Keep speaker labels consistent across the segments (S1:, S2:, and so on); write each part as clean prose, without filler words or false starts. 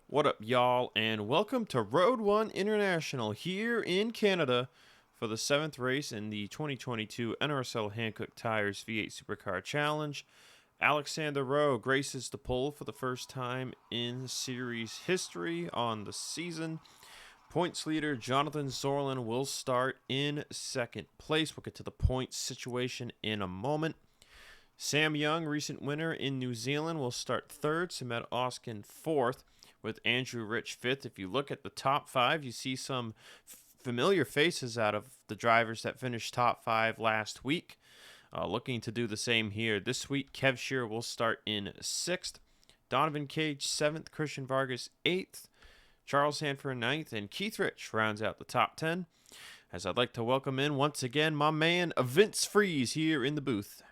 S1: What up, y'all, and welcome to Road 1 International here in Canada for the 7th race in the 2022 NRSL Hankook Tyres V8 Supercar Challenge. Alexander Rowe graces the pole for the first time in series history on the season. Points leader Jonathan Zoerlein will start in second place. We'll get to the points situation in a moment. Sam Young, recent winner in New Zealand, will start third. Samet Ozkan fourth, with Andrew Rich fifth. If you look at the top five, you see some familiar faces out of the drivers that finished top five last week. Looking to do the same here this week. Kev Shearer will start in sixth. Donovan Cage seventh. Christian Vargas eighth. Charles Sanford ninth. And Keith Rich rounds out the top 10. As I'd like to welcome in once again my man Vince Freeze here in the booth.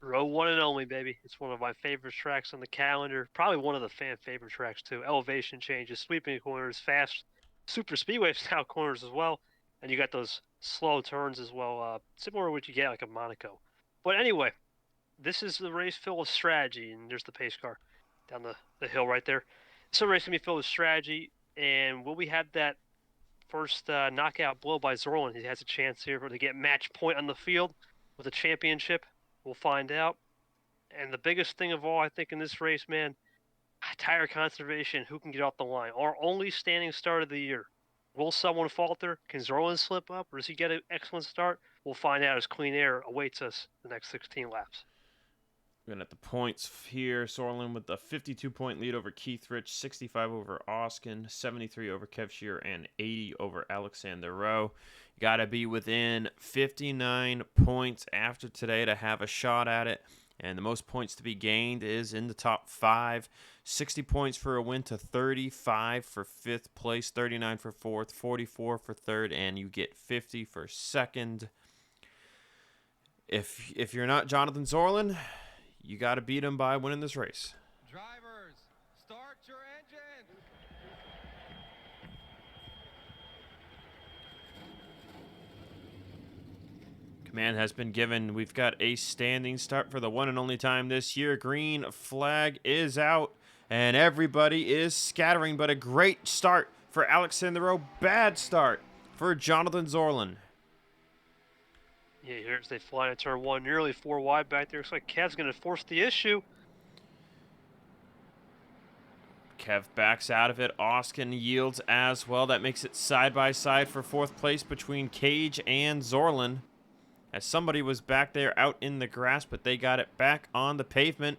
S2: Row one and only, baby. It's one of my favorite tracks on the calendar. Probably one of the fan favorite tracks, too. Elevation changes, sweeping corners, fast, super speedway style corners as well. And you got those slow turns as well, similar to what you get like a Monaco. But anyway, this is the race filled with strategy, and there's the pace car down the hill right there. So race going to be filled with strategy, and will we have that first knockout blow by Zoerlein? He has a chance here to get match point on the field with a championship. We'll find out. And the biggest thing of all, I think, in this race, man, tire conservation, who can get off the line. Our only standing start of the year. Will someone falter? Can Zoerlein slip up? Or does he get an excellent start? We'll find out as clean air awaits us the next 16 laps.
S1: Looking at the points here, Zoerlein with a 52-point lead over Keith Rich, 65 over Ozkan, 73 over Kev Shearer, and 80 over Alexander Rowe. You got to be within 59 points after today to have a shot at it. And the most points to be gained is in the top 5. 60 points for a win to 35 for 5th place, 39 for 4th, 44 for 3rd, and you get 50 for 2nd. If you're not Jonathan Zoerlein, you got to beat him by winning this race.
S3: Drivers, start your engine.
S1: Command has been given. We've got a standing start for the one and only time this year. Green flag is out, and everybody is scattering, but a great start for Alexander Rowe. Bad start for Jonathan Zoerlein.
S2: Yeah, here's they fly into turn one, nearly 4 wide back there. Looks like Kev's going to force the issue.
S1: Kev backs out of it. Ozkan yields as well. That makes it side by side for 4th place between Cage and Zoerlein. As somebody was back there out in the grass, but they got it back on the pavement.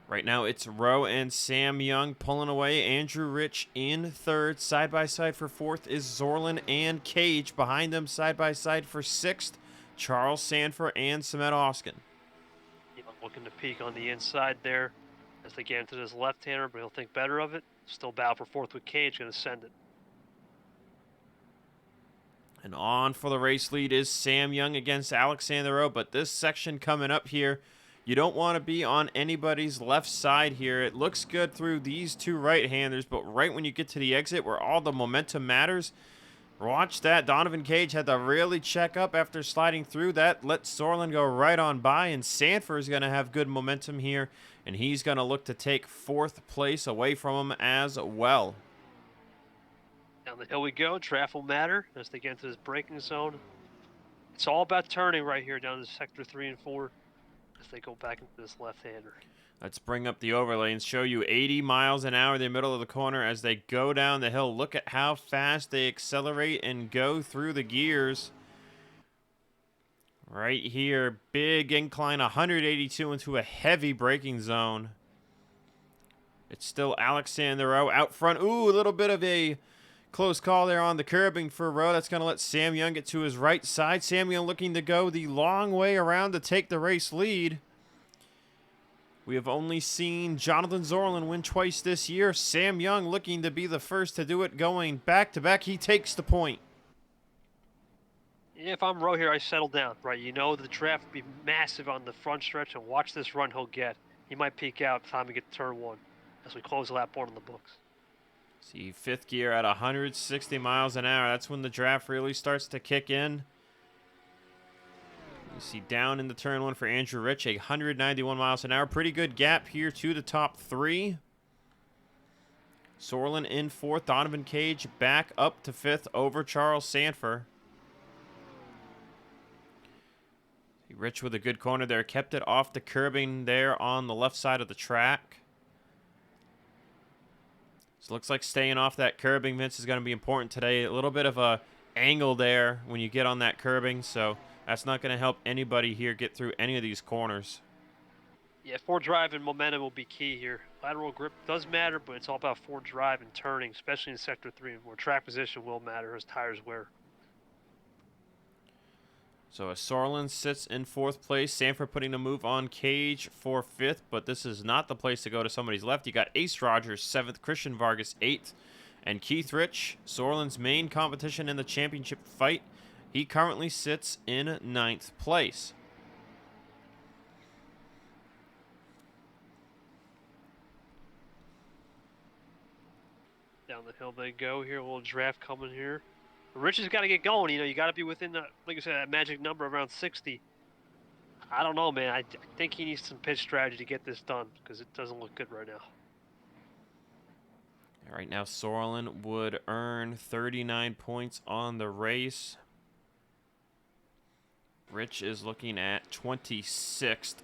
S1: Right now it's Rowe and Sam Young pulling away. Andrew Rich in 3rd. Side by side for 4th is Zoerlein and Cage. Behind them side by side for 6th, Charles Sanford and Samet Ozkan.
S2: Looking to peek on the inside there as they get into this left-hander, but he'll think better of it. Still battle for 4th with Cage, going to send it.
S1: And on for the race lead is Sam Young against Alexander Rowe. But this section coming up here, you don't want to be on anybody's left side here. It looks good through these two right-handers, but right when you get to the exit where all the momentum matters, watch that. Donovan Cage had to really check up after sliding through that. Let Zoerlein go right on by, and Sanford is going to have good momentum here, and he's going to look to take 4th place away from him as well.
S2: Down the hill we go. Draft will matter as they get into this braking zone. It's all about turning right here down to sector 3 and 4 as they go back into this left-hander.
S1: Let's bring up the overlay and show you 80 miles an hour in the middle of the corner as they go down the hill. Look at how fast they accelerate and go through the gears. Right here, big incline, 182 into a heavy braking zone. It's still Alexander Rowe out front. Ooh, a little bit of a close call there on the curbing for Rowe. That's going to let Sam Young get to his right side. Sam Young looking to go the long way around to take the race lead. We have only seen Jonathan Zoerlein win twice this year. Sam Young looking to be the first to do it, going back-to-back. He takes the point.
S2: Yeah, if I'm Rowe here, I settle down, right? You know the draft will be massive on the front stretch, and watch this run he'll get. He might peak out by the time we get to turn 1 as we close lap 1 on the books.
S1: See, 5th gear at 160 miles an hour. That's when the draft really starts to kick in. You see down in the turn 1 for Andrew Rich, 191 miles an hour. Pretty good gap here to the top 3. Zoerlein in fourth. Donovan Cage back up to fifth over Charles Sanford. Rich with a good corner there. Kept it off the curbing there on the left side of the track. So looks like staying off that curbing, Vince, is going to be important today. A little bit of a angle there when you get on that curbing, so that's not going to help anybody here get through any of these corners.
S2: Yeah, forward drive and momentum will be key here. Lateral grip does matter, but it's all about forward drive and turning, especially in Sector 3, where track position will matter as tires wear.
S1: So as Zoerlein sits in fourth place, Sanford putting a move on Cage for fifth, but this is not the place to go to somebody's left. You got Ace Rogers seventh, Christian Vargas eighth, and Keith Rich, Zoerlein's main competition in the championship fight. He currently sits in ninth place.
S2: Down the hill they go here, a little draft coming here. Rich has got to get going. You got to be within the, like I said, that magic number around 60. I don't know, man. I think he needs some pitch strategy to get this done because it doesn't look good right now.
S1: Right now, Zoerlein would earn 39 points on the race. Rich is looking at 26th,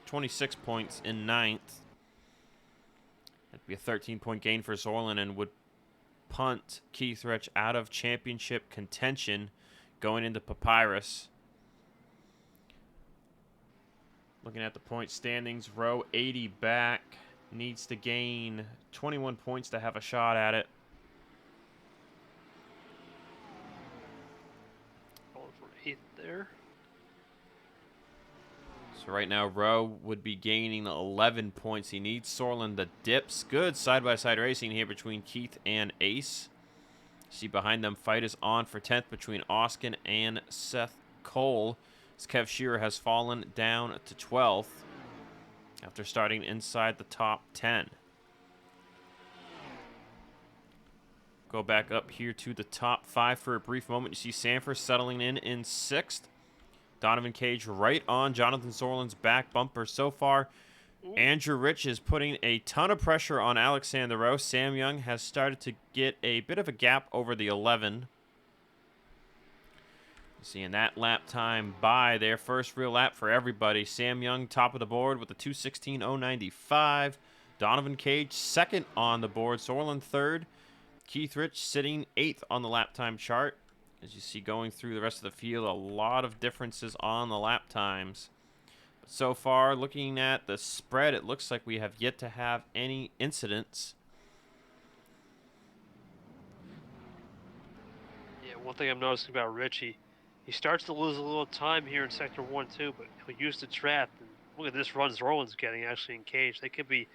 S1: 26 points in ninth. That'd be a 13-point gain for Zoerlein and would punt Keith Rich out of championship contention going into Papyrus. Looking at the point standings, row 80 back needs to gain 21 points to have a shot at it.
S2: Going for 8th there.
S1: So right now, Rowe would be gaining 11 points. He needs Zoerlein the dips. Good side-by-side racing here between Keith and Ace. See behind them, fight is on for 10th between Ozkan and Seth Cole. As Kev Shearer has fallen down to 12th after starting inside the top 10. Go back up here to the top 5 for a brief moment. You see Sanford settling in 6th. Donovan Cage right on Jonathan Zoerlein's back bumper so far. Andrew Rich is putting a ton of pressure on Alexander Rowe. Sam Young has started to get a bit of a gap over the 11. Seeing that lap time by their first real lap for everybody. Sam Young top of the board with a 2:16.095. Donovan Cage second on the board. Zoerlein third. Keith Rich sitting 8th on the lap time chart. As you see going through the rest of the field, a lot of differences on the lap times. But so far, looking at the spread, it looks like we have yet to have any incidents.
S2: Yeah, one thing I'm noticing about Richie, he starts to lose a little time here in Sector 1, 2, but he'll use the draft. And look at this run Zoerlein's getting actually in Cage. They could be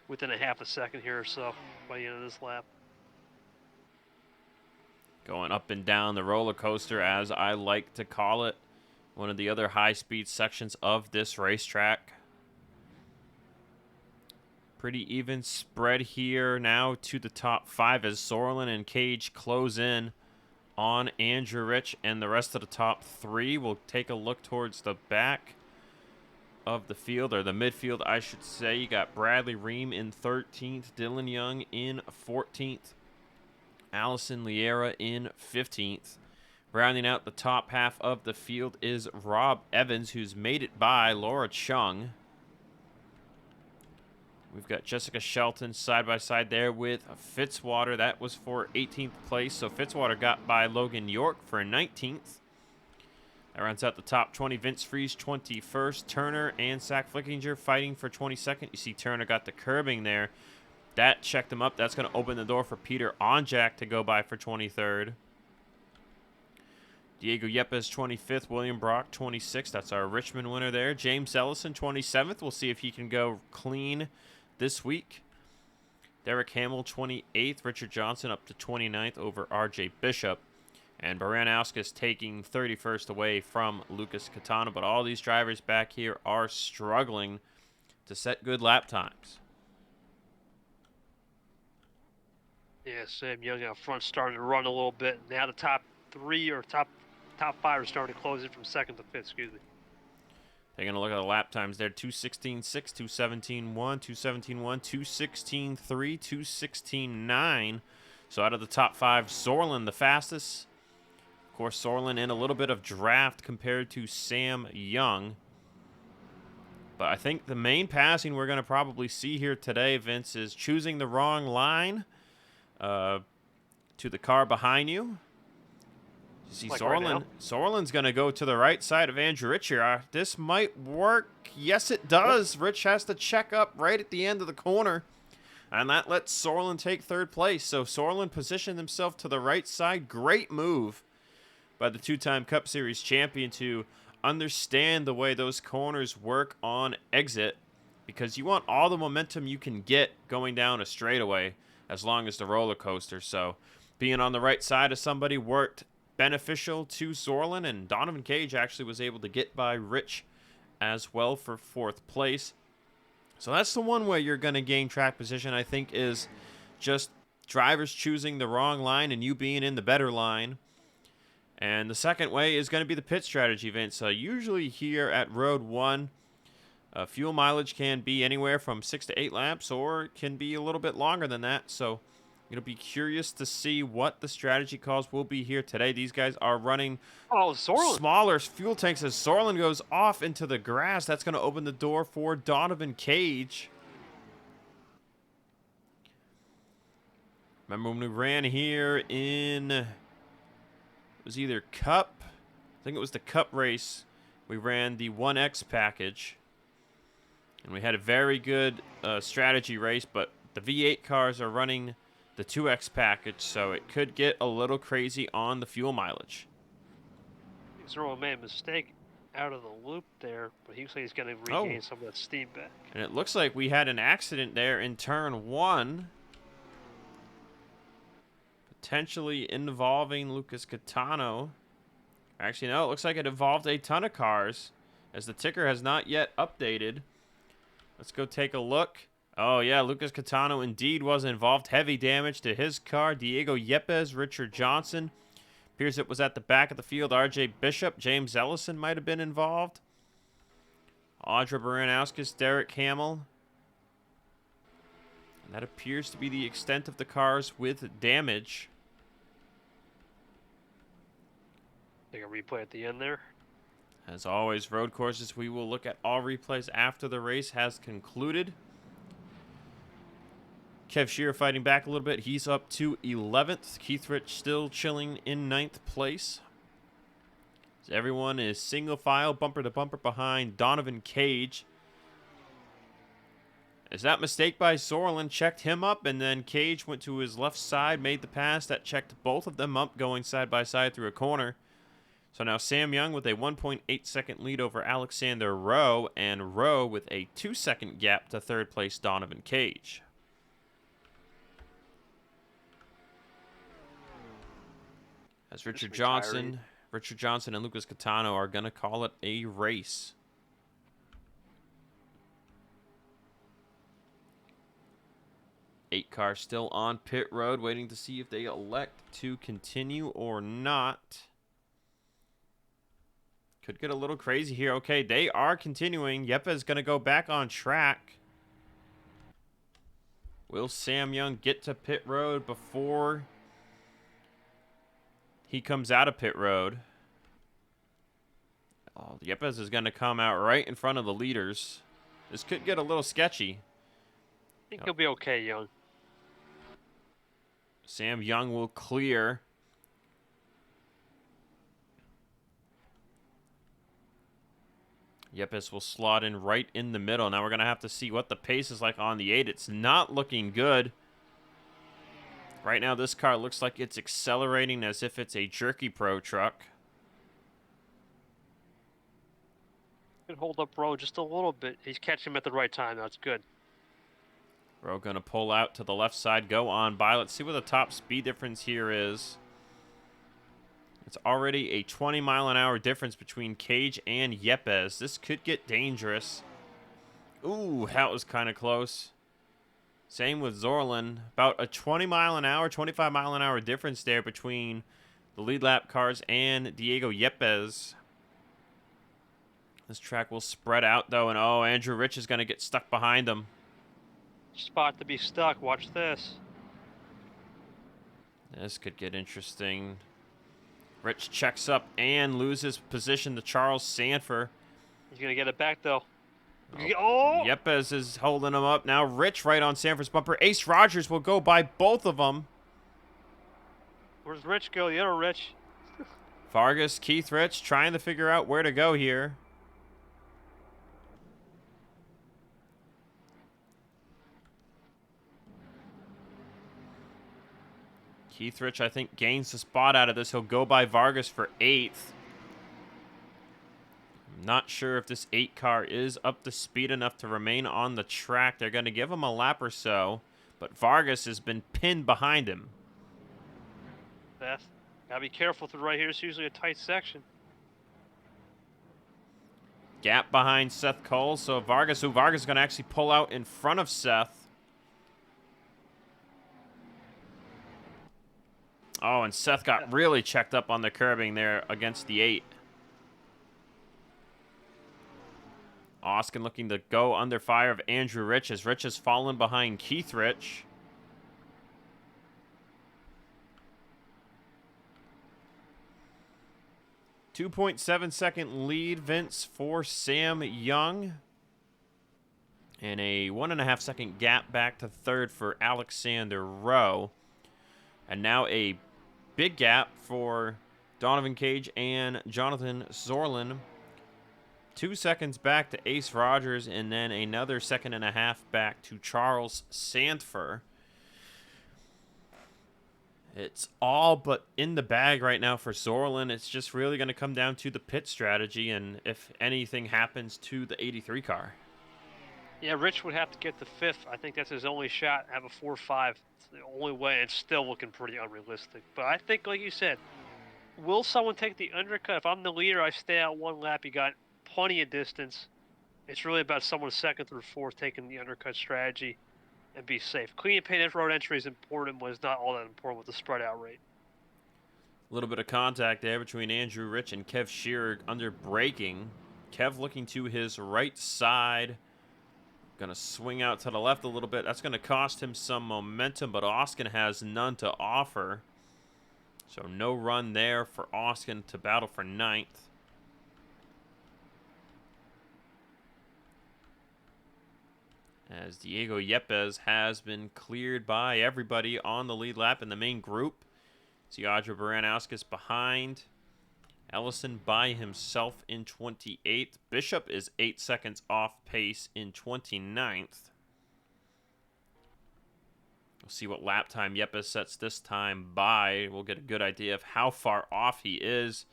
S2: within a half a second here or so by the end of this lap.
S1: Going up and down the roller coaster, as I like to call it. One of the other high-speed sections of this racetrack. Pretty even spread here now to the top 5 as Zoerlein and Cage close in on Andrew Rich and the rest of the top 3. We'll take a look towards the back of the field, or the midfield, I should say. You got Bradley Ream in 13th, Dylan Young in 14th. Allison Liera in 15th. Rounding out the top half of the field is Rob Evans, who's made it by Laura Chung. We've got Jessica Shelton side by side there with Fitzwater. That was for 18th place, so Fitzwater got by Logan York for 19th. That rounds out the top 20. Vince Fries 21st. Turner and Zach Flickinger fighting for 22nd. You see Turner got the curbing there. That checked him up. That's going to open the door for Peter Onjak to go by for 23rd. Diego Yepes 25th. William Brock 26th. That's our Richmond winner there. James Ellison 27th. We'll see if he can go clean this week. Derek Hamill 28th. Richard Johnson up to 29th over RJ Bishop. And Baranowskis taking 31st away from Lucas Katana. But all these drivers back here are struggling to set good lap times.
S2: Yeah, Sam Young out front starting to run a little bit. Now the top 3 or top 5 are starting to close in from 2nd to 5th, excuse me.
S1: Taking a look at the lap times there. 2:16.6, 2:17.1, 2:17.1, 2:16.3, 2:16.9. So out of the top 5, Zoerlein the fastest. Of course, Zoerlein in a little bit of draft compared to Sam Young. But I think the main passing we're going to probably see here today, Vince, is choosing the wrong line to the car behind you. You see,
S2: Like
S1: Zoerlein.
S2: right
S1: Zoerlein's going to go to the right side of Andrew Rich here. This might work. Yes, it does. Yep. Rich has to check up right at the end of the corner. And that lets Zoerlein take third place. So Zoerlein positioned himself to the right side. Great move by the two-time Cup Series champion to understand the way those corners work on exit, because you want all the momentum you can get going down a straightaway as long as the roller coaster. So being on the right side of somebody worked beneficial to Zoerlein, and Donovan Cage actually was able to get by Rich as well for 4th place. So that's the one way you're going to gain track position, I think, is just drivers choosing the wrong line and you being in the better line. And the second way is going to be the pit strategy, Vince. Usually here at Road 1, fuel mileage can be anywhere from 6 to 8 laps, or it can be a little bit longer than that. So you'll be curious to see what the strategy calls will be here today. These guys are running smaller fuel tanks as Zoerlein goes off into the grass. That's going to open the door for Donovan Cage. Remember when we ran here in, it was either Cup, I think it was the Cup race. We ran the 1X package, and we had a very good strategy race, but the V8 cars are running the 2X package, so it could get a little crazy on the fuel mileage.
S2: Zoerlein made a mistake out of the loop there, but he looks like he's going to regain some of that steam back.
S1: And it looks like we had an accident there in turn 1, potentially involving Lucas Catano. Actually, no, it looks like it involved a ton of cars, as the ticker has not yet updated. Let's go take a look. Oh, yeah, Lucas Catano indeed was involved. Heavy damage to his car. Diego Yepes, Richard Johnson. Appears it was at the back of the field. RJ Bishop, James Ellison might have been involved. Audra Baranowskis, Derek Hamill. And that appears to be the extent of the cars with damage.
S2: Take a replay at the end there.
S1: As always, road courses, we will look at all replays after the race has concluded. Kev Shearer fighting back a little bit. He's up to 11th. Keith Rich still chilling in 9th place. So everyone is single file, bumper to bumper behind Donovan Cage. As that mistake by Zoerlein checked him up, and then Cage went to his left side, made the pass. That checked both of them up going side by side through a corner. So now Sam Young with a 1.8-second lead over Alexander Rowe, and Rowe with a 2-second gap to 3rd place Donovan Cage. As Richard Johnson and Lucas Catano are going to call it a race. Eight cars still on pit road, waiting to see if they elect to continue or not. Could get a little crazy here. Okay, they are continuing. Yepes going to go back on track. Will Sam Young get to pit road before he comes out of pit road? Oh, Yepes is going to come out right in front of the leaders. This could get a little sketchy.
S2: I think he'll be okay, Young.
S1: Sam Young will clear. Yepes will slot in right in the middle. Now we're going to have to see what the pace is like on the 8. It's not looking good. Right now, this car looks like it's accelerating as if it's a Jerky Pro truck.
S2: Could hold up Rowe just a little bit. He's catching him at the right time. That's good.
S1: Rowe going to pull out to the left side, go on by. Let's see what the top speed difference here is. It's already a 20-mile-an-hour difference between Cage and Yepes. This could get dangerous. Ooh, that was kind of close. Same with Zoerlein. About a 20-mile-an-hour, 25-mile-an-hour difference there between the lead lap cars and Diego Yepes. This track will spread out, though, and oh, Andrew Rich is going to get stuck behind him.
S2: Spot to be stuck. Watch this.
S1: This could get interesting. Rich checks up and loses position to Charles Sanford.
S2: He's going to get it back, though.
S1: Oh! Yepes is holding him up. Now Rich right on Sanford's bumper. Ace Rogers will go by both of them.
S2: Where's Rich go? The other Rich.
S1: Vargas, Keith Rich trying to figure out where to go here. Keith Rich, I think, gains the spot out of this. He'll go by Vargas for 8th. I'm not sure if this 8 car is up to speed enough to remain on the track. They're going to give him a lap or so, but Vargas has been pinned behind him.
S2: Beth, gotta be careful through right here. It's usually a tight section.
S1: Gap behind Seth Cole, so Vargas is going to actually pull out in front of Seth. Oh, and Seth got really checked up on the curbing there against the 8. Ozkan looking to go under fire of Andrew Rich as Rich has fallen behind Keith Rich. .7-second lead, Vince, for Sam Young. And a 1.5-second gap back to 3rd for Alexander Rowe. And now a big gap for Donovan Cage and Jonathan Zoerlein. 2 seconds back to Ace Rogers, and then another 1.5 seconds back to Charles Sanford. It's all but in the bag right now for Zoerlein. It's just really going to come down to the pit strategy and if anything happens to the 83 car.
S2: Yeah, Rich would have to get the 5th. I think that's his only shot. Have a 4.5. It's the only way. It's still looking pretty unrealistic. But I think, like you said, will someone take the undercut? If I'm the leader, I stay out 1 lap. You got plenty of distance. It's really about someone 2nd through 4th taking the undercut strategy and be safe. Clean and painted road entry is important, but it's not all that important with the spread out rate.
S1: A little bit of contact there between Andrew Rich and Kev Shearer under braking. Kev looking to his right side. Going to swing out to the left a little bit. That's going to cost him some momentum, but Ozkan has none to offer. So no run there for Ozkan to battle for 9th. As Diego Yepes has been cleared by everybody on the lead lap in the main group. See Audra Baranowskis behind. Ellison by himself in 28th. Bishop is 8 seconds off pace in 29th. We'll see what lap time Yepes sets this time by. We'll get a good idea of how far off he is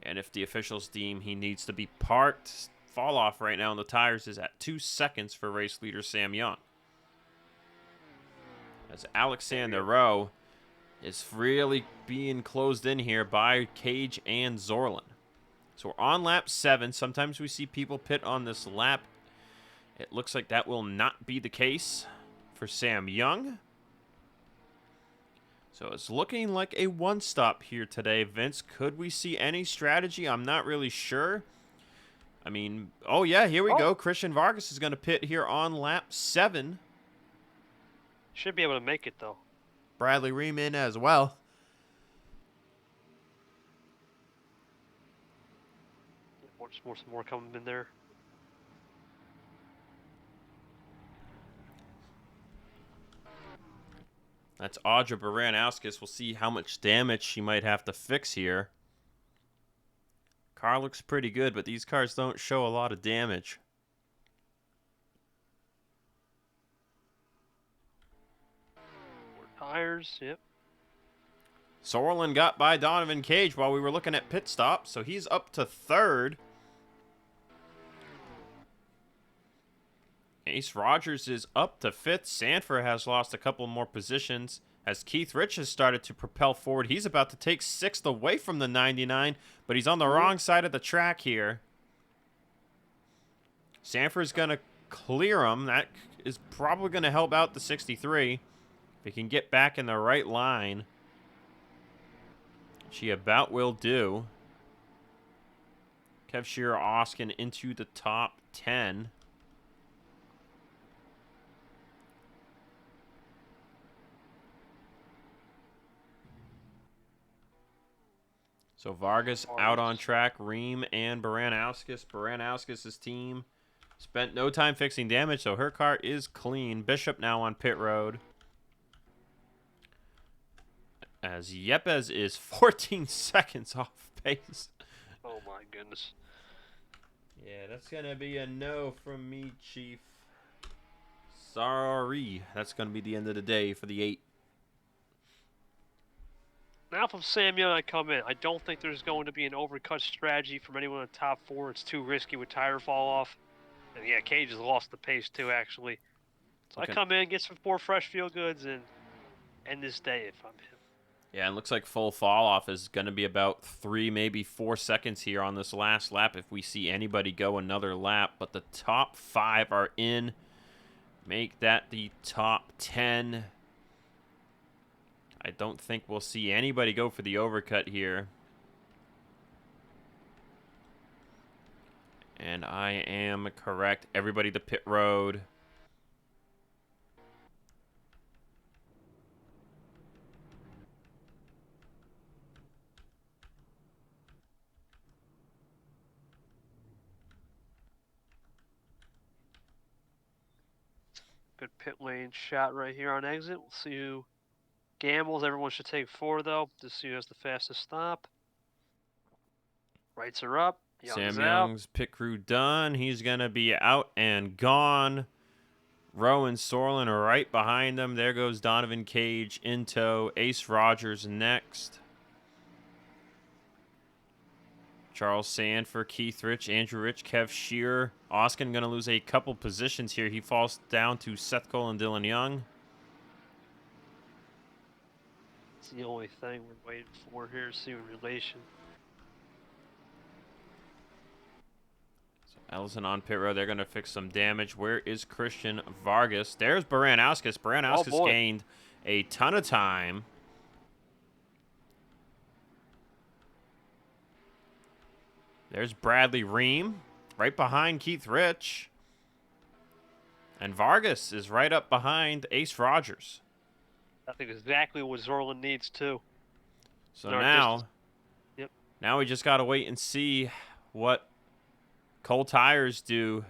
S1: and if the officials deem he needs to be parked. Fall off right now on the tires is at 2 seconds for race leader Sam Young. As Alexander Rowe is really being closed in here by Cage and Zoerlein. So we're on lap 7. Sometimes we see people pit on this lap. It looks like that will not be the case for Sam Young. So it's looking like a one-stop here today. Vince, could we see any strategy? I'm not really sure. I mean, oh yeah, here we go. Christian Vargas is going to pit here on lap 7.
S2: Should be able to make it, though.
S1: Bradley Riemann as well.
S2: Some more coming in there.
S1: That's Audra Baranowskis. We'll see how much damage she might have to fix here. Car looks pretty good, but these cars don't show a lot of damage.
S2: More tires, yep.
S1: Zoerlein got by Donovan Cage while we were looking at pit stops, so he's up to 3rd. Ace Rogers is up to 5th. Sanford has lost a couple more positions as Keith Rich has started to propel forward. He's about to take 6th away from the 99, but he's on the wrong side of the track here. Sanford's going to clear him. That is probably going to help out the 63. If he can get back in the right line, which he about will do. Kev Shearer, Ozkan into the top 10. So Vargas out on track. Ream and Baranowskis. Baranowskis' team spent no time fixing damage, so her car is clean. Bishop now on pit road. As Yepes is 14 seconds off pace.
S2: Oh my goodness.
S1: Yeah, that's going to be a no from me, Chief. Sorry. That's going to be the end of the day for the 8.
S2: Now from Sam Young, I come in. I don't think there's going to be an overcut strategy from anyone in the top 4. It's too risky with tire fall off. And yeah, Cage has lost the pace too, actually. So
S1: Okay.
S2: I come in, get some more fresh feel goods, and end this day if I'm him.
S1: Yeah, it looks like full fall off is going to be about 3, maybe 4 seconds here on this last lap if we see anybody go another lap. But the top 5 are in. Make that the top 10. I don't think we'll see anybody go for the overcut here. And I am correct. Everybody to pit road.
S2: Good pit lane shot right here on exit. We'll see who gambles. Everyone should take 4, though, to see who has the fastest stop. Rights are up.
S1: Sam
S2: out.
S1: Young's pit crew done. He's going to be out and gone. Rowe and Zoerlein are right behind them. There goes Donovan Cage in tow. Ace Rogers next. Charles Sanford, Keith Rich, Andrew Rich, Kev Shearer. Ozkan going to lose a couple positions here. He falls down to Seth Cole and Dylan Young.
S2: It's the only thing we're waiting for here, see in relation.
S1: So Ellison on pit road. They're going to fix some damage. Where is Christian Vargas? There's Baranowskis. Baranowskis gained a ton of time. There's Bradley Ream right behind Keith Rich. And Vargas is right up behind Ace Rogers.
S2: I think exactly what Zoerlein needs, too.
S1: So now,
S2: Yep.
S1: Now we just got to wait and see what Cole Tyres do.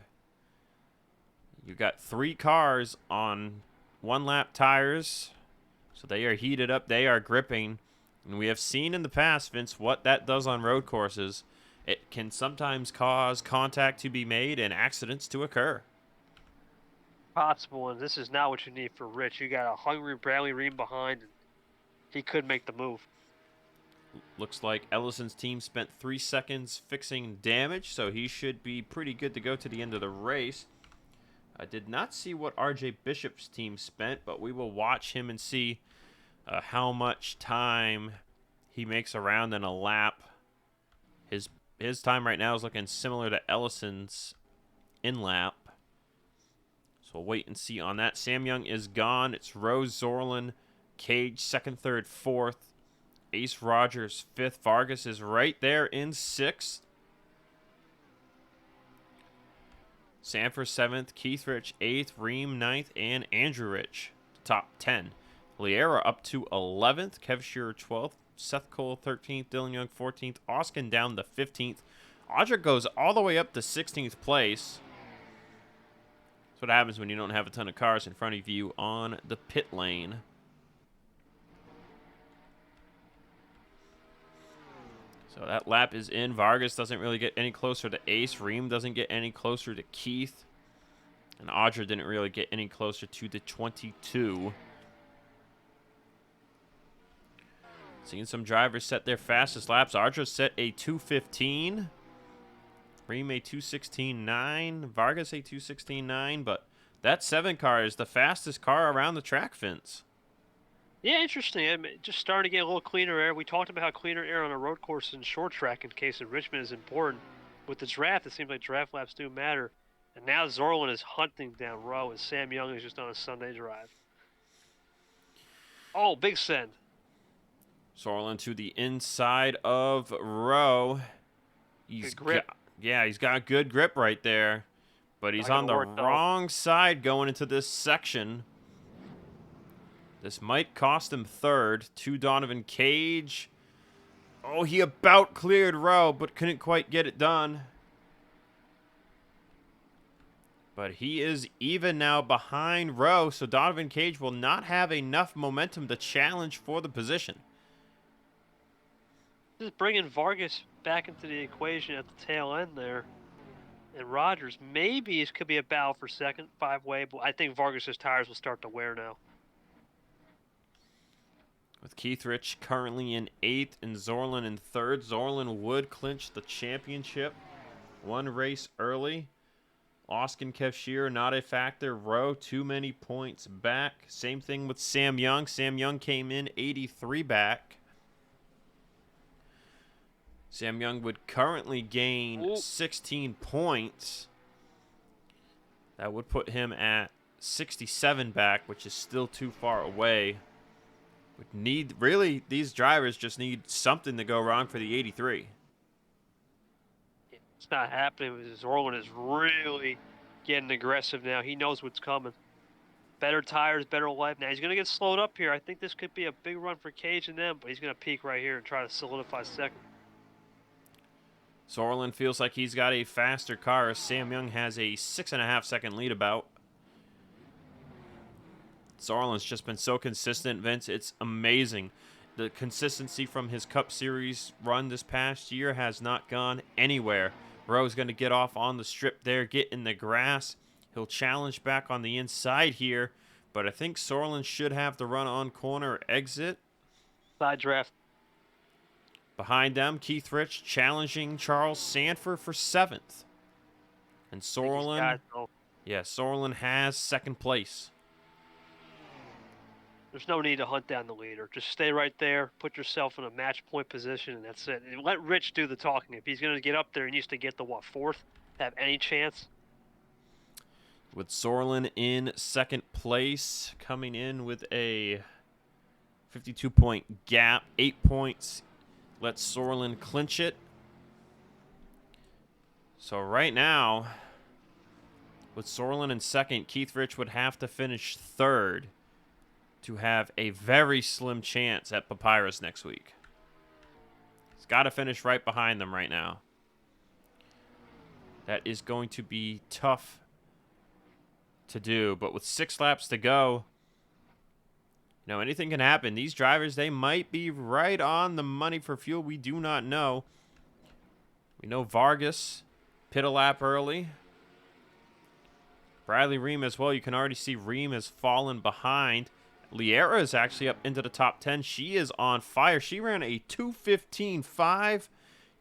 S1: You got 3 cars on 1-lap tires. So they are heated up. They are gripping. And we have seen in the past, Vince, what that does on road courses. It can sometimes cause contact to be made and accidents to occur.
S2: Possible, and this is not what you need for Rich. You got a hungry Bradley Ream behind, and he could make the move.
S1: Looks like Ellison's team spent 3 seconds fixing damage, so he should be pretty good to go to the end of the race. I did not see what RJ Bishop's team spent, but we will watch him and see how much time he makes around in a lap. His time right now is looking similar to Ellison's in lap. So we'll wait and see on that. Sam Young is gone. It's Rose, Zoerlein, Cage, 2nd, 3rd, 4th. Ace Rogers, 5th. Vargas is right there in 6th. Sanford, 7th. Keith Rich, 8th. Ream, 9th. And Andrew Rich, top 10. Liera up to 11th. Kev Shearer, 12th. Seth Cole, 13th. Dylan Young, 14th. Ozkan down to 15th. Audra goes all the way up to 16th place. That's what happens when you don't have a ton of cars in front of you on the pit lane. So that lap is in. Vargas doesn't really get any closer to Ace. Ream doesn't get any closer to Keith. And Audra didn't really get any closer to the 22. Seeing some drivers set their fastest laps. Audra set a 2:15. Ream a 2:16.9. Vargas a 2:16.9. But that 7 car is the fastest car around the track, Vince.
S2: Yeah, interesting. I mean, just starting to get a little cleaner air. We talked about how cleaner air on a road course and short track in case of Richmond is important. With the draft, it seems like draft laps do matter. And now Zoerlein is hunting down Rowe, and Sam Young is just on a Sunday drive. Oh, big send.
S1: Zoerlein to the inside of Rowe.
S2: Good grip.
S1: Yeah, he's got good grip right there. But he's
S2: Not
S1: on
S2: gonna
S1: the
S2: work, though.
S1: wrong side going into this section. This might cost him third. To Donovan Cage. Oh, he about cleared Rowe, but couldn't quite get it done. But he is even now behind Rowe, so Donovan Cage will not have enough momentum to challenge for the position.
S2: Just bringing Vargas back into the equation at the tail end there. And Rogers, maybe it could be a battle for second, five-way, but I think Vargas's tires will start to wear now.
S1: With Keith Rich currently in 8th and Zoerlein in 3rd. Zoerlein would clinch the championship. One race early. Ozkan Kevshir, not a factor. Rowe, too many points back. Same thing with Sam Young. Sam Young came in 83 back. Sam Young would currently gain 16 points. That would put him at 67 back, which is still too far away. Really, these drivers just need something to go wrong for the 83.
S2: It's not happening. Zoerlein is really getting aggressive now. He knows what's coming. Better tires, better life. Now he's going to get slowed up here. I think this could be a big run for Cage and them, but he's going to peak right here and try to solidify second.
S1: Zoerlein feels like he's got a faster car. Sam Young has a 6.5 second lead about. Zoerlein's just been so consistent, Vince. It's amazing. The consistency from his Cup Series run this past year has not gone anywhere. Rowe's going to get off on the strip there, get in the grass. He'll challenge back on the inside here, but I think Zoerlein should have the run on corner exit.
S2: Side draft.
S1: Behind them, Keith Rich challenging Charles Sanford for 7th. And Zoerlein, Zoerlein has 2nd place.
S2: There's no need to hunt down the leader. Just stay right there, put yourself in a match point position, and that's it. And let Rich do the talking. If he's going to get up there, he needs to get the, 4th? Have any chance?
S1: With Zoerlein in 2nd place, coming in with a 52-point gap, 8 points. Let Zoerlein clinch it. So right now, with Zoerlein in 2nd, Keith Rich would have to finish 3rd to have a very slim chance at Papyrus next week. He's got to finish right behind them right now. That is going to be tough to do, but with 6 laps to go, anything can happen. These drivers, they might be right on the money for fuel. We do not know. We know Vargas pit a lap early. Bradley Ream as well. You can already see Ream has fallen behind. Liera is actually up into the top 10. She is on fire. She ran a 2:15.5.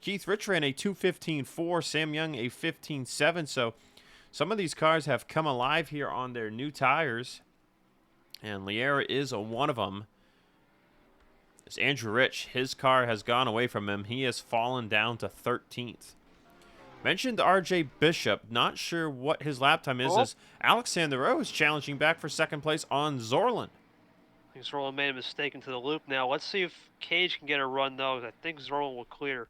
S1: Keith Rich ran a 2:15.4. Sam Young a 15.7. So some of these cars have come alive here on their new tires. And Liera is one of them. It's Andrew Rich. His car has gone away from him. He has fallen down to 13th. Mentioned RJ Bishop. Not sure what his lap time is. As Alexander Rowe is challenging back for 2nd place on Zoerlein.
S2: I think Zoerlein made a mistake into the loop now. Let's see if Cage can get a run, though. I think Zoerlein will clear.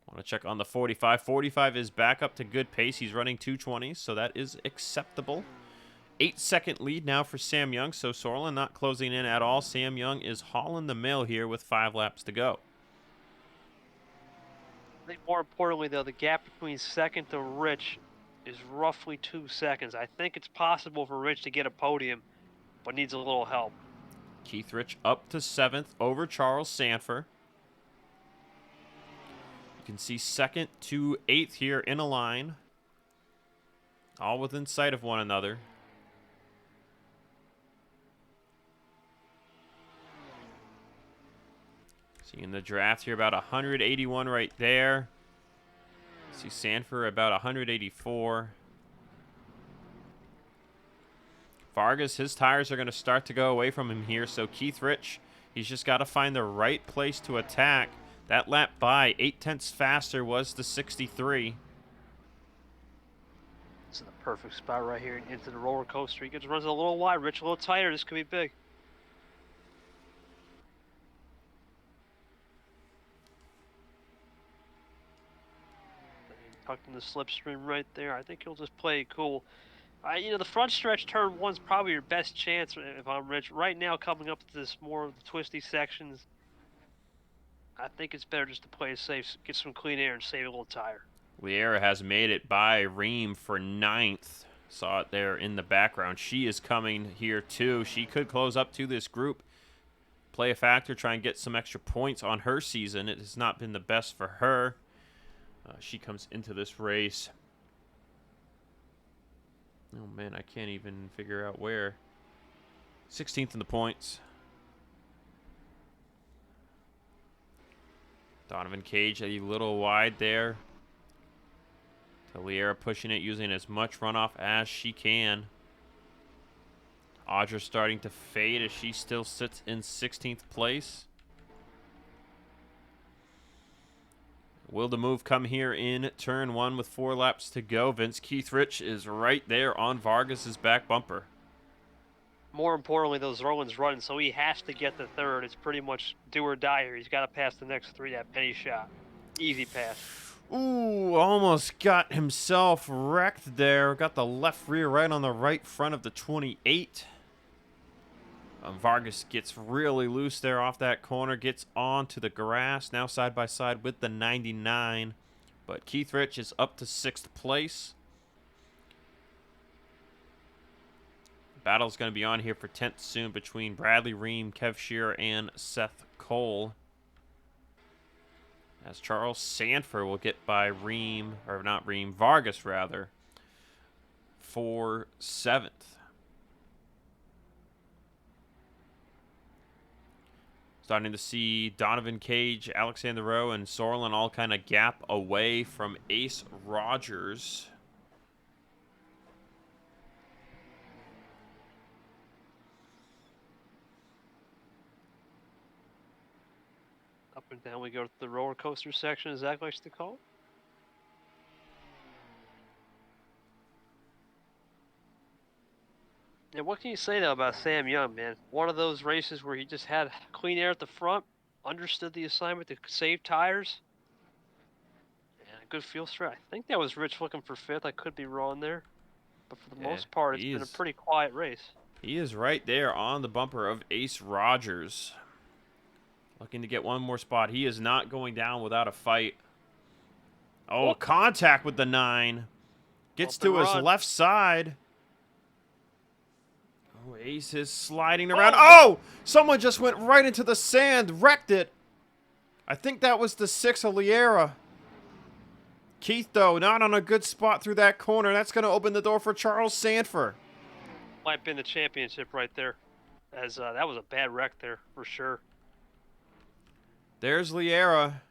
S1: Want to check on the 45. 45 is back up to good pace. He's running 2:20, so that is acceptable. 8-second lead now for Sam Young, so Zoerlein not closing in at all. Sam Young is hauling the mail here with 5 laps to go.
S2: I think more importantly, though, the gap between 2nd to Rich is roughly 2 seconds. I think it's possible for Rich to get a podium, but needs a little help.
S1: Keith Rich up to 7th over Charles Sanford. You can see 2nd to 8th here in a line. All within sight of one another. Seeing the draft here, about 181 right there. See Sanford about 184. Vargas, his tires are going to start to go away from him here. So Keith Rich, he's just got to find the right place to attack. That lap by 0.8 faster was the 63.
S2: It's in the perfect spot right here into the roller coaster. He gets runs a little wide. Rich a little tighter. This could be big. tucked in the slipstream right there. I think he'll just play it cool. The front stretch turn one's probably your best chance if I'm Rich. Right now, coming up to this more of the twisty sections, I think it's better just to play it safe, get some clean air, and save a little tire.
S1: Liera has made it by Ream for 9th. Saw it there in the background. She is coming here too. She could close up to this group, play a factor, try and get some extra points on her season. It has not been the best for her. She comes into this race. Oh, man, I can't even figure out where. 16th in the points. Donovan Cage a little wide there. Liera pushing it, using as much runoff as she can. Audra starting to fade as she still sits in 16th place. Will the move come here in turn 1 with 4 laps to go? Vince Keithrich is right there on Vargas's back bumper.
S2: More importantly, those Zoerlein's running, so he has to get the third. It's pretty much do or die here. He's got to pass the next 3, that penny shot. Easy pass.
S1: Ooh, almost got himself wrecked there. Got the left rear right on the right front of the 28. Vargas gets really loose there off that corner, gets onto the grass, now side by side with the 99. But Keithrich is up to 6th place. Battle's going to be on here for 10th soon between Bradley Ream, Kev Shearer, and Seth Cole. As Charles Sanford will get by Vargas rather, for 7th. Starting to see Donovan Cage, Alexander Rowe, and Zoerlein all kind of gap away from Ace Rogers.
S2: Up and down we go to the roller coaster section, as Zach likes to call it. Yeah, what can you say, though, about Sam Young, man? One of those races where he just had clean air at the front, understood the assignment to save tires, and a good field stretch. I think that was Rich looking for 5th. I could be wrong there. But for the most part, it's been a pretty quiet race.
S1: He is right there on the bumper of Ace Rogers. Looking to get one more spot. He is not going down without a fight. Oh, contact with the 9. Gets to his left side. Oh, Ace is sliding around. Oh! Someone just went right into the sand. Wrecked it. I think that was the 6 of Liera. Keith, though, not on a good spot through that corner. That's going to open the door for Charles Sanford.
S2: Might have been the championship right there. As that was a bad wreck there, for sure.
S1: There's Liera.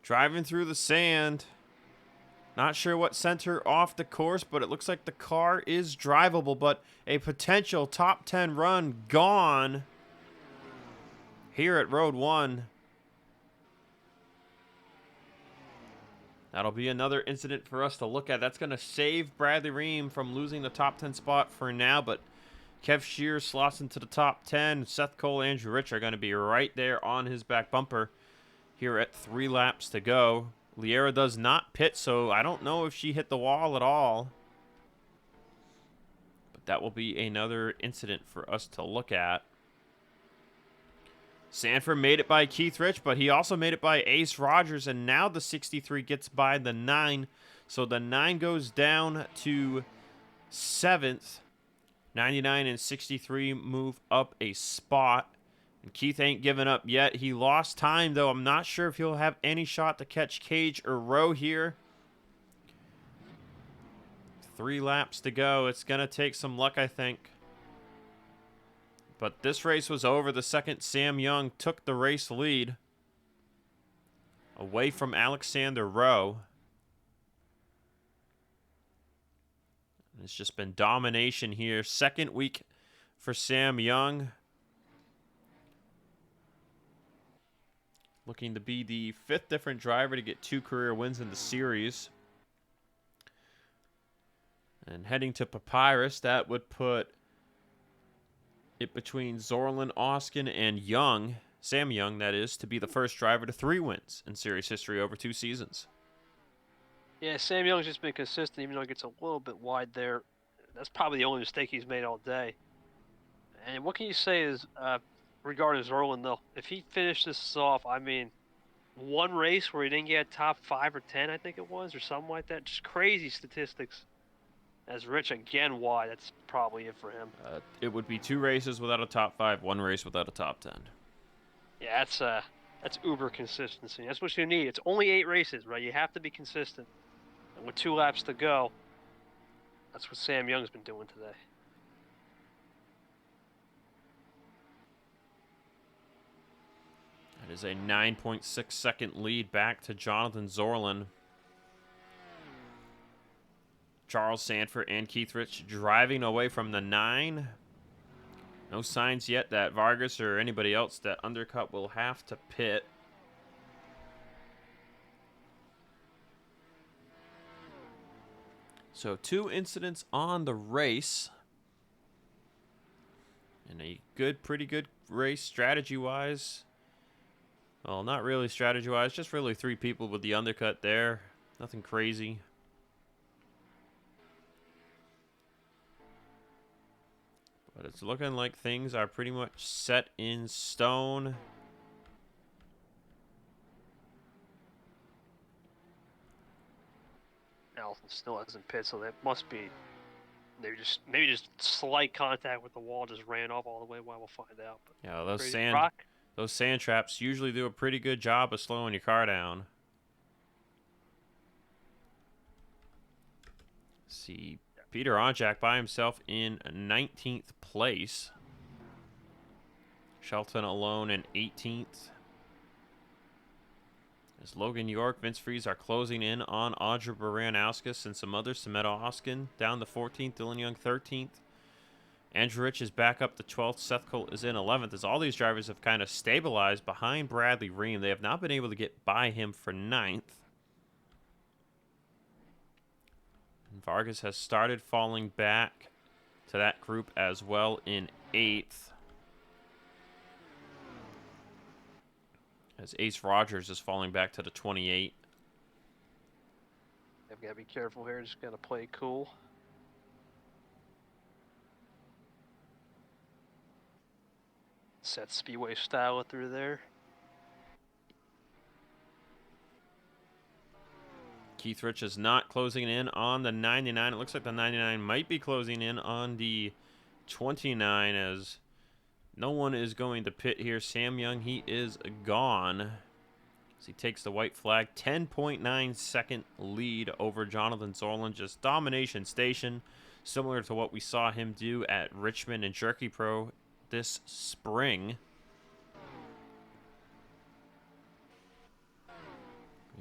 S1: Driving through the sand. Not sure what sent her off the course, but it looks like the car is drivable, but a potential top 10 run gone here at Road 1. That'll be another incident for us to look at. That's going to save Bradley Ream from losing the top 10 spot for now, but Kev Shearer slots into the top 10. Seth Cole, Andrew Rich are going to be right there on his back bumper here at 3 laps to go. Liera does not pit, so I don't know if she hit the wall at all. But that will be another incident for us to look at. Sanford made it by Keithrich, but he also made it by Ace Rogers, and now the 63 gets by the 9. So the 9 goes down to 7th. 99 and 63 move up a spot. And Keith ain't giving up yet. He lost time, though. I'm not sure if he'll have any shot to catch Cage or Rowe here. 3 laps to go. It's going to take some luck, I think. But this race was over the second Sam Young took the race lead away from Alexander Rowe. It's just been domination here. Second week for Sam Young. Looking to be the 5th different driver to get 2 career wins in the series. And heading to Papyrus, that would put it between Zoerlein, Ozkan, and Young, Sam Young, that is, to be the first driver to 3 wins in series history over 2 seasons.
S2: Yeah, Sam Young's just been consistent, even though he gets a little bit wide there. That's probably the only mistake he's made all day. And what can you say is regarding Zoerlein, though? If he finished this off, I mean, one race where he didn't get top 5 or 10, I think it was, or something like that. Just crazy statistics. As Rich again wide, that's probably it for him.
S1: It would be 2 races without a top 5, 1 race without a top 10.
S2: Yeah, that's uber consistency. That's what you need. It's only 8 races, right? You have to be consistent. And with 2 laps to go, that's what Sam Young's been doing today.
S1: That is a 9.6 second lead back to Jonathan Zoerlein. Charles Sanford and Keith Rich driving away from the 9. No signs yet that Vargas or anybody else that undercut will have to pit. So 2 incidents on the race. And a pretty good race strategy-wise. Well, not really strategy-wise, just really 3 people with the undercut there. Nothing crazy. But it's looking like things are pretty much set in stone.
S2: Allison still hasn't pit, so that must be maybe just slight contact with the wall just ran off all the way. Well, we'll find out. But
S1: Yeah, those sand traps usually do a pretty good job of slowing your car down. See, Peter Onjak by himself in 19th place. Shelton alone in 18th. As Logan York, Vince Freeze are closing in on Audra Baranowskis and some others. Samet Ozkan down to 14th. Dylan Young 13th. Andrew Rich is back up to 12th. Seth Cole is in 11th. As all these drivers have kind of stabilized behind Bradley Ream, they have not been able to get by him for 9th. And Vargas has started falling back to that group as well in 8th. As Ace Rogers is falling back to the 28.
S2: I've got to be careful here. Just got to play cool. Set speedway style through there.
S1: Keith Rich is not closing in on the 99. It looks like the 99 might be closing in on the 29 as no one is going to pit here. Sam Young, he is gone. As he takes the white flag. 10.9 second lead over Jonathan Zoerlein. Just domination station. Similar to what we saw him do at Richmond and Jerky Pro this spring.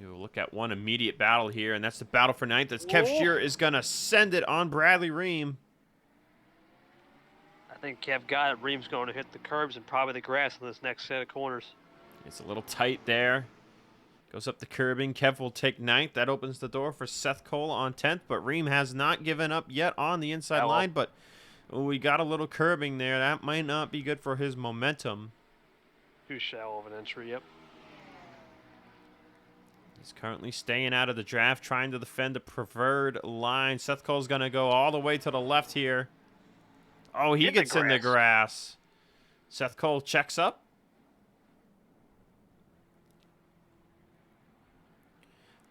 S1: You'll look at one immediate battle here, and that's the battle for 9th. As Kev Shearer is going to send it on Bradley Ream.
S2: I think Kev got it. Ream's going to hit the curbs and probably the grass in this next set of corners.
S1: It's a little tight there. Goes up the curbing. Kev will take 9th. That opens the door for Seth Cole on 10th, but Ream has not given up yet on the inside line, but we got a little curbing there. That might not be good for his momentum.
S2: Too shallow of an entry, yep.
S1: He's currently staying out of the draft, trying to defend the preferred line. Seth Cole's going to go all the way to the left here. Oh, he gets in the grass. Seth Cole checks up.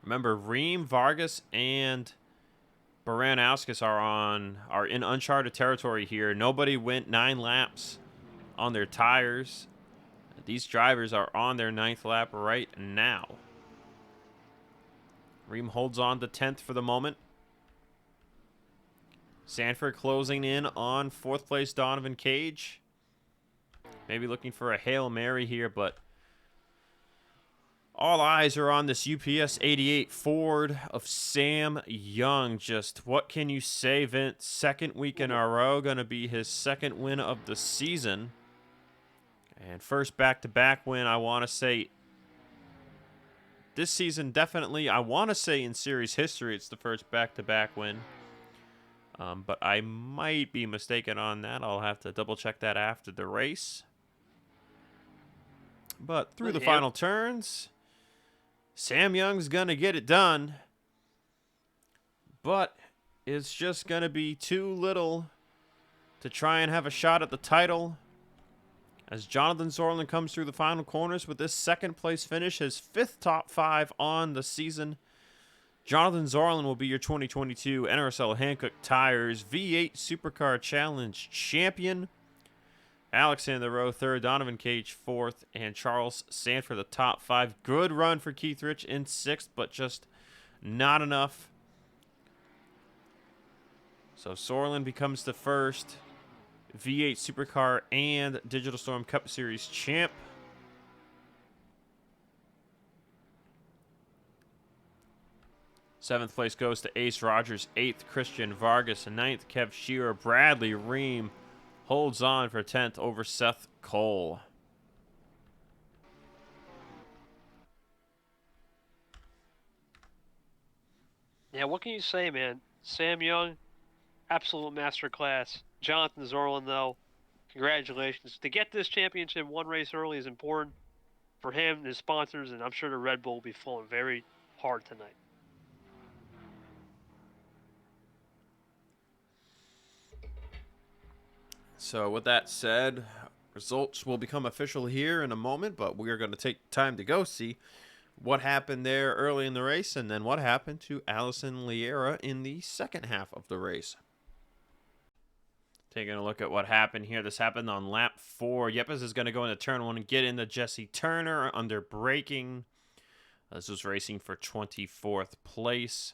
S1: Remember, Ream, Vargas, and Baranowskis are in uncharted territory here. Nobody went 9 laps on their tires. These drivers are on their 9th lap right now. Ream holds on to 10th for the moment. Sanford closing in on 4th place Donovan Cage. Maybe looking for a Hail Mary here, but all eyes are on this UPS 88 Ford of Sam Young. Just what can you say, Vince? 2nd week in a row, going to be his 2nd win of the season. And first back-to-back win, I want to say, this season definitely, I want to say in series history, it's the first back-to-back win. But I might be mistaken on that. I'll have to double-check that after the race. But through the final turns, Sam Young's going to get it done. but it's just going to be too little to try and have a shot at the title. As Jonathan Zoerlein comes through the final corners with this second place finish, his 5th top 5 on the season. Jonathan Zoerlein will be your 2022 NRSL Hankook Tyres V8 Supercar Challenge champion. Alexander Rowe 3rd, Donovan Cage 4th, and Charles Sanford the top 5. Good run for Keith Rich in 6th, but just not enough. So Zoerlein becomes the first V8 Supercar and Digital Storm Cup Series champ. Seventh place goes to Ace Rogers. 8th, Christian Vargas. 9th, Kev Shearer. Bradley Ream holds on for 10th over Seth Cole.
S2: Yeah, what can you say, man? Sam Young, absolute masterclass. Jonathan Zoerlein, though, congratulations. To get this championship one race early is important for him and his sponsors, and I'm sure the Red Bull will be flowing very hard tonight.
S1: So with that said, results will become official here in a moment, but we are going to take time to go see what happened there early in the race and then what happened to Allison Liera in the second half of the race. Taking a look at what happened here. This happened on lap 4. Yepes is going to go into turn 1 and get into Jesse Turner under braking. This was racing for 24th place.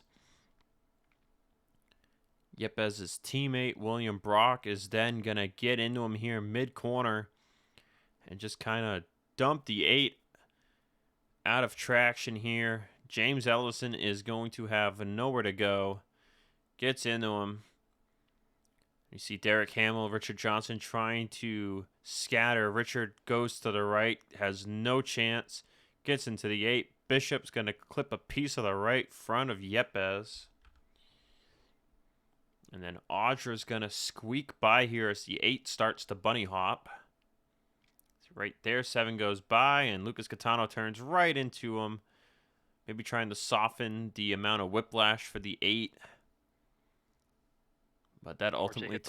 S1: Yepes' teammate, William Brock, is then going to get into him here mid-corner and just kind of dump the 8 out of traction here. James Ellison is going to have nowhere to go. Gets into him. You see Derek Hamill, Richard Johnson trying to scatter. Richard goes to the right, has no chance. Gets into the 8. Bishop's going to clip a piece of the right front of Yepes. And then Audra's going to squeak by here as the 8 starts to bunny hop. So right there, 7 goes by, and Lucas Catano turns right into him. Maybe trying to soften the amount of whiplash for the 8. But that ultimately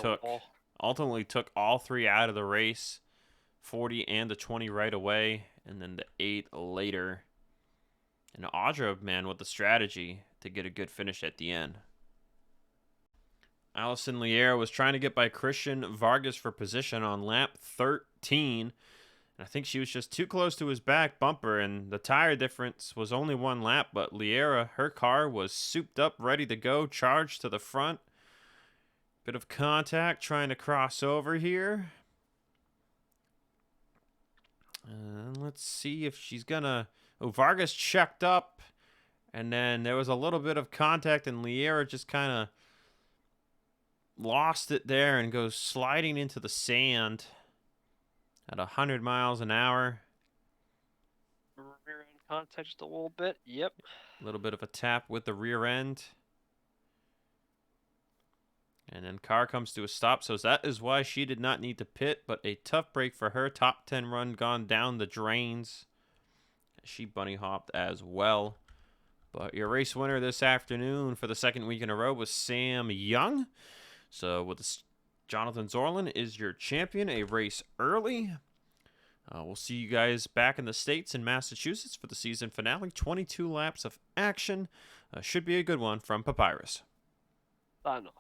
S1: took all 3 out of the race. 40 and the 20 right away, and then the 8 later. And Audra, man, with the strategy to get a good finish at the end. Allison Liera was trying to get by Christian Vargas for position on lap 13. And I think she was just too close to his back bumper, and the tire difference was only 1 lap. But Liera, her car was souped up, ready to go, charged to the front. Bit of contact, trying to cross over here. And let's see if she's gonna... Oh, Vargas checked up, and then there was a little bit of contact, and Liera just kind of lost it there and goes sliding into the sand at 100 miles an hour.
S2: Rear end contact just a little bit. Yep.
S1: A little bit of a tap with the rear end. And then car comes to a stop, so that is why she did not need to pit, but a tough break for her. Top 10 run gone down the drains. She bunny hopped as well. But your race winner this afternoon for the second week in a row was Sam Young. So with this, Jonathan Zoerlein is your champion, a race early. We'll see you guys back in the States in Massachusetts for the season finale. 22 laps of action. Should be a good one from Papyrus.
S2: Sign off.